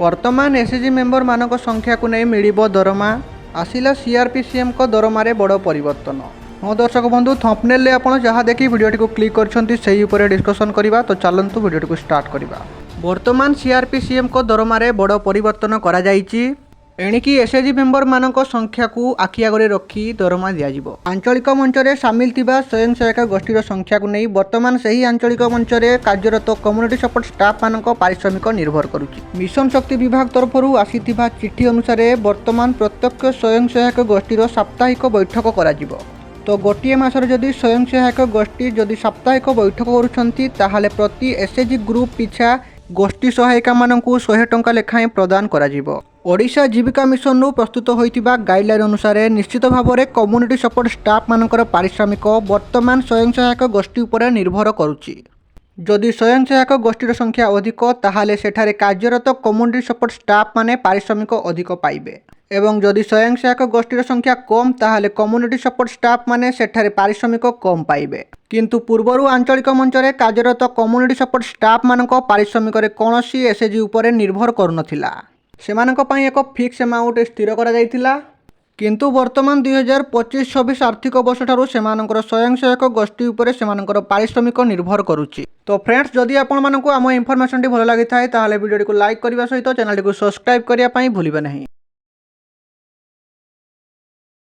वर्तमान SHG member मानक संख्या को नहीं मिलिबो दरमा आसिला सीआरपीसीएम को दरमारे बड़ परिवर्तन। हाँ दर्शक बंधु थंबनेल आपण जहाँ देखी वीडियोटी को क्लिक करछंती सेही उपरे डिस्कशन करबा। तो चलंतु वीडियोटी को स्टार्ट करबा। वर्तमान सीआरपीसीएम को दरमारे बड़ परिवर्तन करा जायछि। एणिकी एसएचजी मेंबर मानक संख्या को आखि आगे रखी दरमा दिज्व। आंचलिक मंचरे सामिल थिबा स्वयं सहायक गोष्ठीर संख्या को नहीं वर्तमान सही आंचलिक मंचरे कार्यरत कम्युनिटी सपोर्ट स्टाफ मानक पारिश्रमिक निर्भर करुछि। मिशन शक्ति विभाग तरफ आसीथिबा चिठी अनुसार वर्तमान प्रत्यक्ष स्वयं सहायक गोष्ठीर साप्ताहिक बैठक कराजिवो। तो गोटे मासर जदि स्वयं सहायक गोष्ठी जदि साप्ताहिक बैठक करुछंती ताहाले प्रति एसएचजी ग्रुप पिछा गोष्ठी सहायिका मानकु 100 टंका लेखाएं प्रदान कराजिवो। ओडिशा जीविका मिशन रु प्रस्तुत होइतिबा गाइडलाइन अनुसार निश्चित भाव में कम्युनिटी सपोर्ट स्टाफ मानकर पारिश्रमिक वर्तमान स्वयं सहायक गोष्ठी उपर निर्भर करुछि। जदि स्वयं सहायक गोष्ठीर संख्या अधिक ताहाले सेठारे कार्यरत कम्युनिटी सपोर्ट स्टाफ माने पारिश्रमिक अधिक पाइबे एवं जदि स्वयं सहायक गोष्ठीर संख्या कम ताहाले कम्युनिटी सपोर्ट स्टाफ माने सेठारे पारिश्रमिक कम पाइबे। किंतु पूर्वरु आंचलिक मंचरे कार्यरत कम्युनिटी सपोर्ट स्टाफ मानक पारिश्रमिक कौनसी एसएचजी उपरे निर्भर करुनथिला। सेमानक पई एक फिक्स अमाउंट स्थिर करा जायतिला। किंतु वर्तमान 2025-26 आर्थिक वर्ष ठारू सेमानकर स्वयं सहायक गोष्ठी उपरे सेमानकर पारिश्रमिक निर्भर करुछि। तो फ्रेंड्स जदि आपण मानकु आम इनफॉरमेशन टी भल लागि थाए ताहाले वीडियो को लाइक करबा सहित चैनल को सब्सक्राइब करिया पई भूलिबे नहीं।